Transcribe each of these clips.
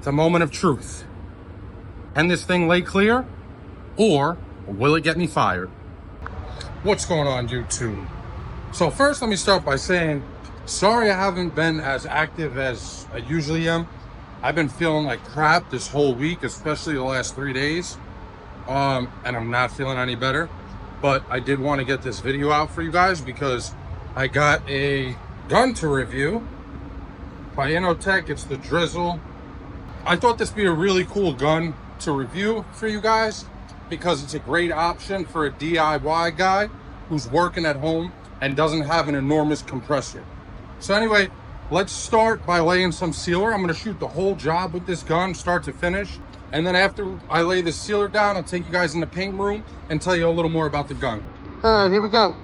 It's a moment of truth. Can this thing lay clear, or will it get me fired? What's going on, YouTube? So first, let me start by saying, sorry I haven't been as active as I usually am. I've been feeling like crap this whole week, especially the last 3 days. And I'm not feeling any better. But I did want to get this video out for you guys because I got a gun to review by Innotek. It's the Drizzle. I thought this would be a really cool gun to review for you guys because it's a great option for a DIY guy who's working at home and doesn't have an enormous compressor. So anyway, let's start by laying some sealer. I'm going to shoot the whole job with this gun, start to finish. And then after I lay the sealer down, I'll take you guys in the paint room and tell you a little more about the gun. All right, here we go.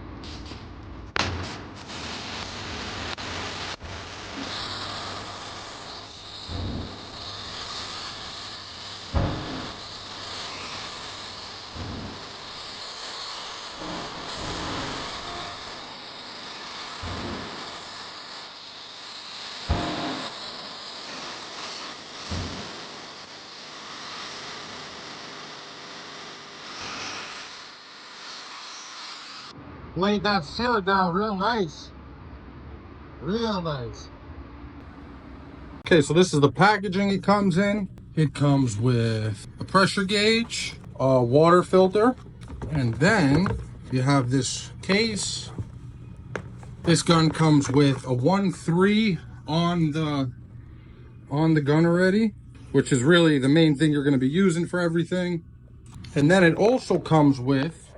Laid that sealer down real nice. Real nice. Okay, so this is the packaging it comes in. It comes with a pressure gauge, a water filter, and then you have this case. This gun comes with a 1.3 on the gun already, which is really the main thing you're going to be using for everything. And then it also comes with,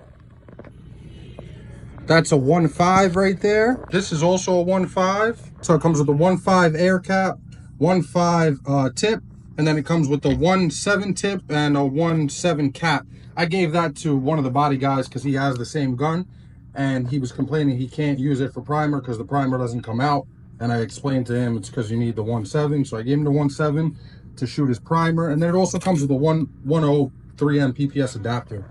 that's a 1.5 right there. This is also a 1.5. So it comes with a 1.5 air cap, 1.5 tip, and then it comes with the 1.7 tip and a 1.7 cap. I gave that to one of the body guys because he has the same gun, and he was complaining he can't use it for primer because the primer doesn't come out. And I explained to him it's because you need the 1.7, so I gave him the 1.7 to shoot his primer. And then it also comes with a 1.0 3M PPS adapter.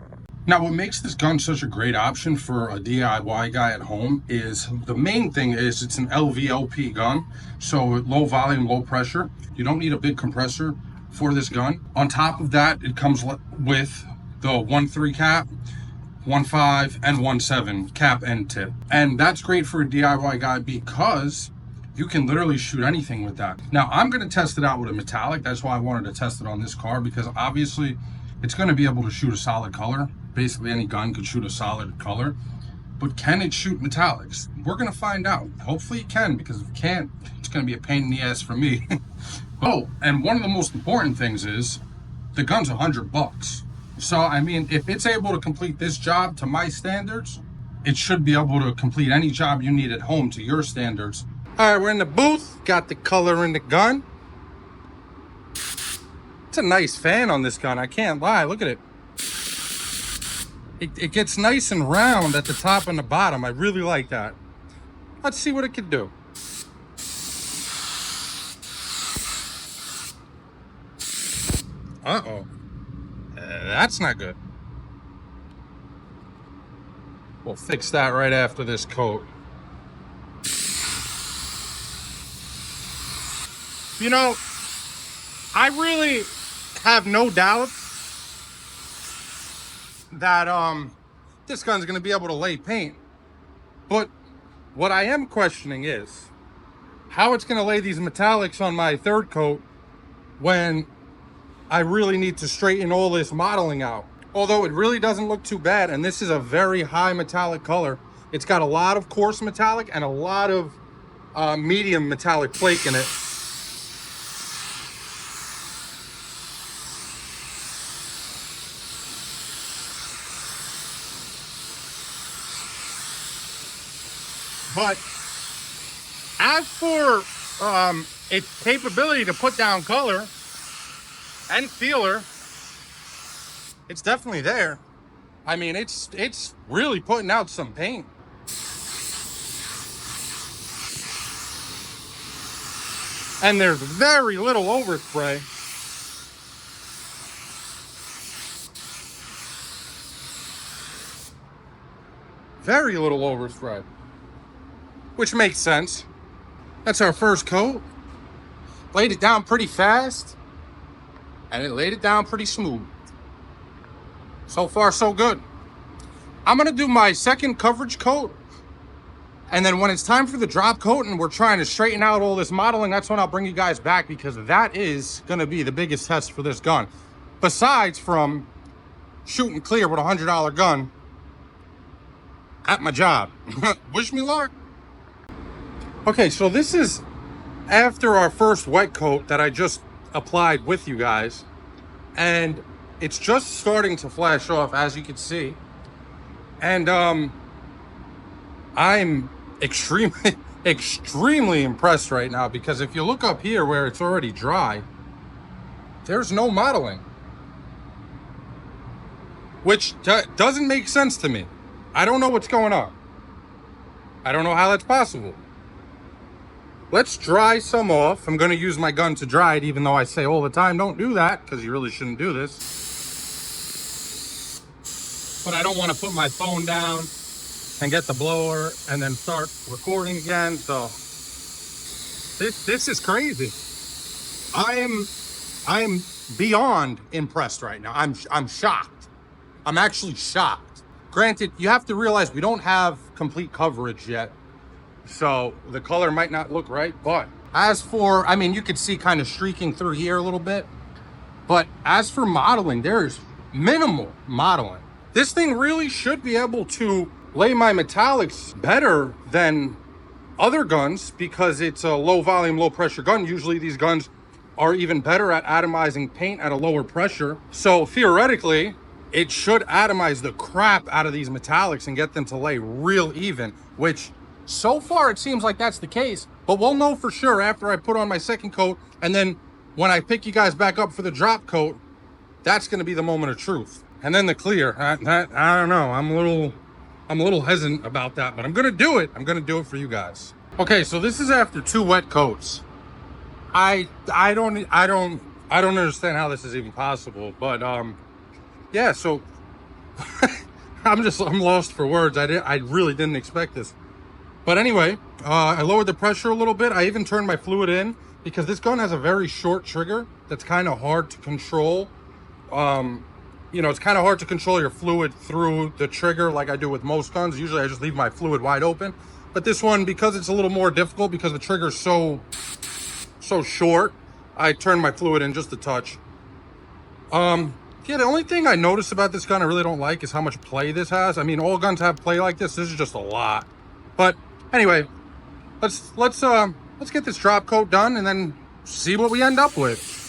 Now, what makes this gun such a great option for a DIY guy at home is the main thing is it's an LVLP gun, so low volume, low pressure. You don't need a big compressor for this gun. On top of that, it comes with the 1.3 cap, 1.5 and 1.7 cap and tip. And that's great for a DIY guy because you can literally shoot anything with that. Now, I'm going to test it out with a metallic. That's why I wanted to test it on this car, because obviously it's going to be able to shoot a solid color. Basically, any gun could shoot a solid color. But can it shoot metallics? We're going to find out. Hopefully it can, because if it can't, it's going to be a pain in the ass for me. Oh, and one of the most important things is the gun's $100. So, I mean, if it's able to complete this job to my standards, it should be able to complete any job you need at home to your standards. All right, we're in the booth. Got the color in the gun. It's a nice fan on this gun. I can't lie. Look at it. It gets nice and round at the top and the bottom. I really like that. Let's see what it can do. Uh-oh. That's not good. We'll fix that right after this coat. You know, I really have no doubt that this gun's going to be able to lay paint. But what I am questioning is how it's going to lay these metallics on my third coat when I really need to straighten all this modeling out. Although it really doesn't look too bad, and this is a very high metallic color. It's got a lot of coarse metallic and a lot of medium metallic flake in it. But as for its capability to put down color and feeler, it's definitely there. I mean, it's really putting out some paint. And there's very little overspray. Very little overspray. Which makes sense. That's our first coat. Laid it down pretty fast. and it laid it down pretty smooth. So far, so good. I'm gonna do my second coverage coat, and then when it's time for the drop coat and we're trying to straighten out all this modeling, that's when I'll bring you guys back, because that is gonna be the biggest test for this gun. Besides from shooting clear with a $100 gun at my job. Wish me luck. Okay, so this is after our first wet coat that I just applied with you guys, and it's just starting to flash off, as you can see. And I'm extremely extremely impressed right now, because if you look up here where it's already dry, there's no modeling, which doesn't make sense to me. I don't know what's going on. I don't know how that's possible. Let's dry some off. I'm going to use my gun to dry it, even though I say all the time, don't do that, because you really shouldn't do this. But I don't want to put my phone down and get the blower and then start recording again. So this is crazy. I am beyond impressed right now. I'm shocked. I'm actually shocked. Granted, you have to realize we don't have complete coverage yet, so the color might not look right. But as for, I mean, you could see kind of streaking through here a little bit, but as for modeling, there's minimal modeling. This thing really should be able to lay my metallics better than other guns, because it's a low volume, low pressure gun. Usually these guns are even better at atomizing paint at a lower pressure. So theoretically, it should atomize the crap out of these metallics and get them to lay real even, which so far it seems like that's the case. But we'll know for sure after I put on my second coat, and then when I pick you guys back up for the drop coat, that's going to be the moment of truth. And then the clear, I don't know, I'm a little hesitant about that, but I'm going to do it. I'm going to do it for you guys. Okay, so this is after 2 wet coats. I don't understand how this is even possible, but yeah, so I'm lost for words. I really didn't expect this. But anyway, I lowered the pressure a little bit. I even turned my fluid in, because this gun has a very short trigger that's kind of hard to control. You know, it's kind of hard to control your fluid through the trigger like I do with most guns. Usually I just leave my fluid wide open. But this one, because it's a little more difficult, because the trigger's so short, I turned my fluid in just a touch. Yeah, the only thing I noticed about this gun I really don't like is how much play this has. I mean, all guns have play like this. This is just a lot. But anyway, let's get this drop coat done and then see what we end up with.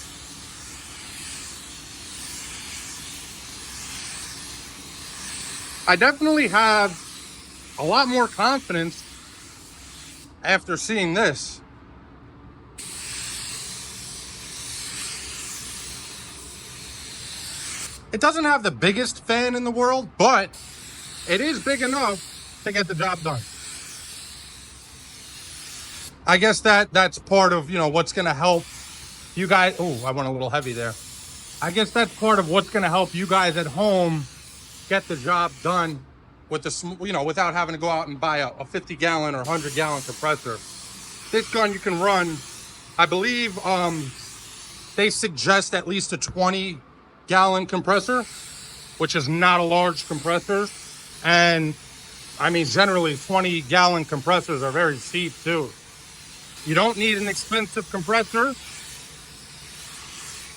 I definitely have a lot more confidence after seeing this. It doesn't have the biggest fan in the world, but it is big enough to get the job done. I guess that's part of, you know, what's going to help you guys. Oh, I went a little heavy there. I guess that's part of what's going to help you guys at home get the job done with the, you know, without having to go out and buy a 50-gallon or 100-gallon compressor. This gun you can run, I believe they suggest at least a 20-gallon compressor, which is not a large compressor. And I mean, generally 20-gallon compressors are very cheap too. You don't need an expensive compressor.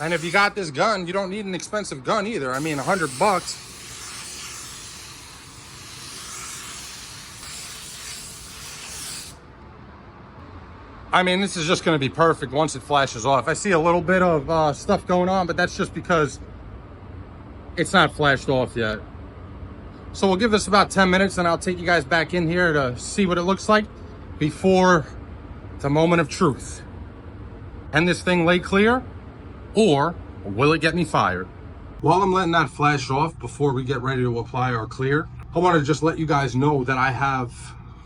And if you got this gun, you don't need an expensive gun either. I mean, $100. I mean, this is just going to be perfect once it flashes off. I see a little bit of stuff going on, but that's just because it's not flashed off yet. So we'll give this about 10 minutes and I'll take you guys back in here to see what it looks like before the moment of truth. Can this thing lay clear, or will it get me fired? While I'm letting that flash off before we get ready to apply our clear, I want to just let you guys know that I have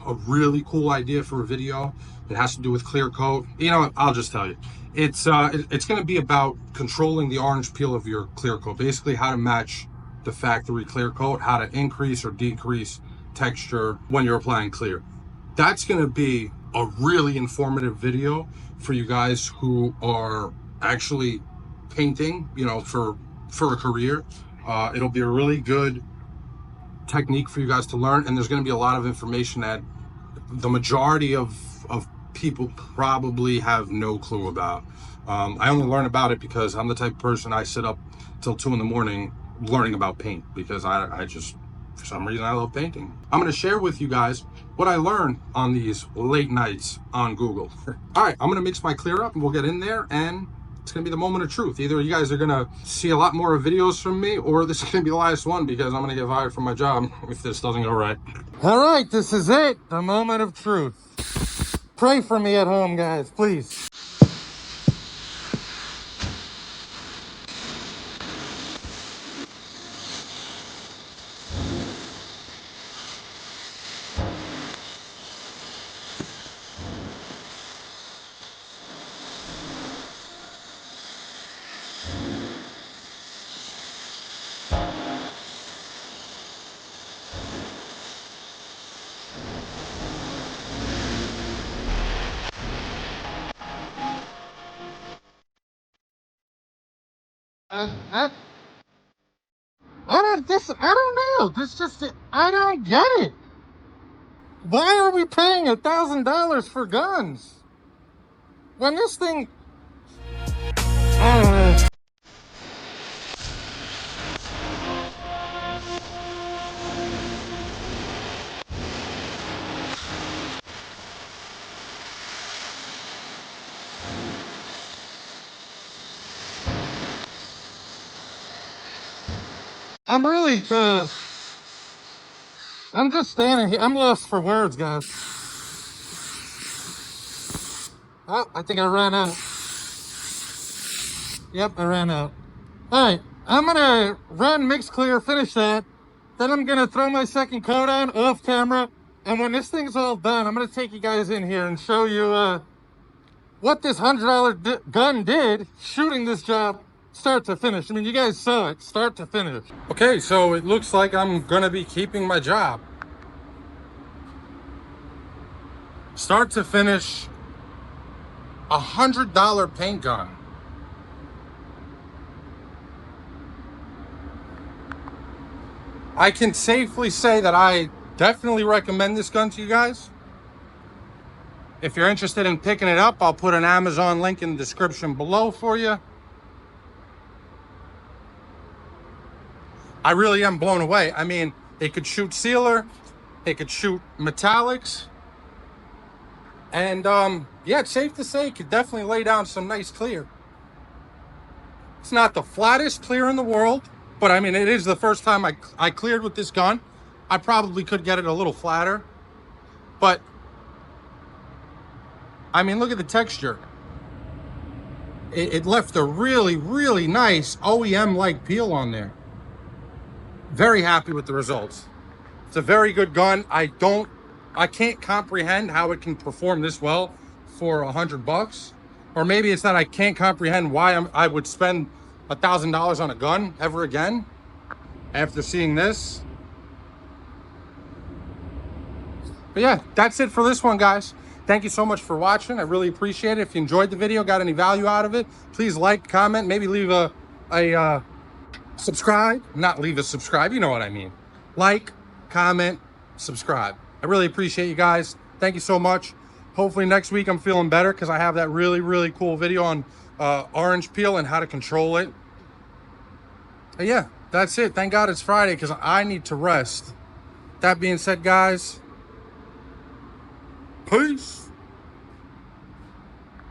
a really cool idea for a video. It has to do with clear coat. You know what? I'll just tell you. It's going to be about controlling the orange peel of your clear coat. Basically how to match the factory clear coat, how to increase or decrease texture when you're applying clear. That's going to be a really informative video for you guys who are actually painting, you know, for a career. It'll be a really good technique for you guys to learn, and there's going to be a lot of information that the majority of people probably have no clue about. I only learn about it because I'm the type of person, I sit up till 2 in the morning learning about paint, because I just, for some reason, I love painting. I'm going to share with you guys what I learned on these late nights on Google. All right, I'm going to mix my clear up and we'll get in there, and it's going to be the moment of truth. Either you guys are going to see a lot more videos from me, or this is going to be the last one, because I'm going to get fired from my job if this doesn't go right. All right, this is it, the moment of truth. Pray for me at home, guys, please. I don't know. I don't get it. Why are we paying $1,000 for guns? When this thing, I don't know. I'm really, I'm just standing here. I'm lost for words, guys. Oh, I think I ran out. Yep, I ran out. All right, I'm gonna run mix clear, finish that. Then I'm gonna throw my second coat on off camera. And when this thing's all done, I'm gonna take you guys in here and show you what this $100 gun did shooting this job start to finish. I mean, you guys saw it start to finish. Okay, so it looks like I'm gonna be keeping my job. Start to finish, $100 paint gun. I can safely say that I definitely recommend this gun to you guys. If you're interested in picking it up, I'll put an Amazon link in the description below for you. I really am blown away. I mean, it could shoot sealer, it could shoot metallics, and yeah, it's safe to say it could definitely lay down some nice clear. It's not the flattest clear in the world, but I mean, it is the first time I cleared with this gun. I probably could get it a little flatter, but I mean, look at the texture. It left a really, really nice OEM-like peel on there. Very happy with the results. It's a very good gun. I can't comprehend how it can perform this well for $100. Or maybe it's that I can't comprehend why I would spend $1,000 on a gun ever again after seeing this. But yeah, that's it for this one, guys. Thank you so much for watching. I really appreciate it. If you enjoyed the video, got any value out of it, please like, comment, maybe leave a subscribe. Not leave a subscribe, you know what I mean. Like, comment, subscribe. I really appreciate you guys. Thank you so much. Hopefully next week I'm feeling better, because I have that really, really cool video on orange peel and how to control it. But yeah, that's it. Thank God it's Friday, because I need to rest. That being said, guys, peace.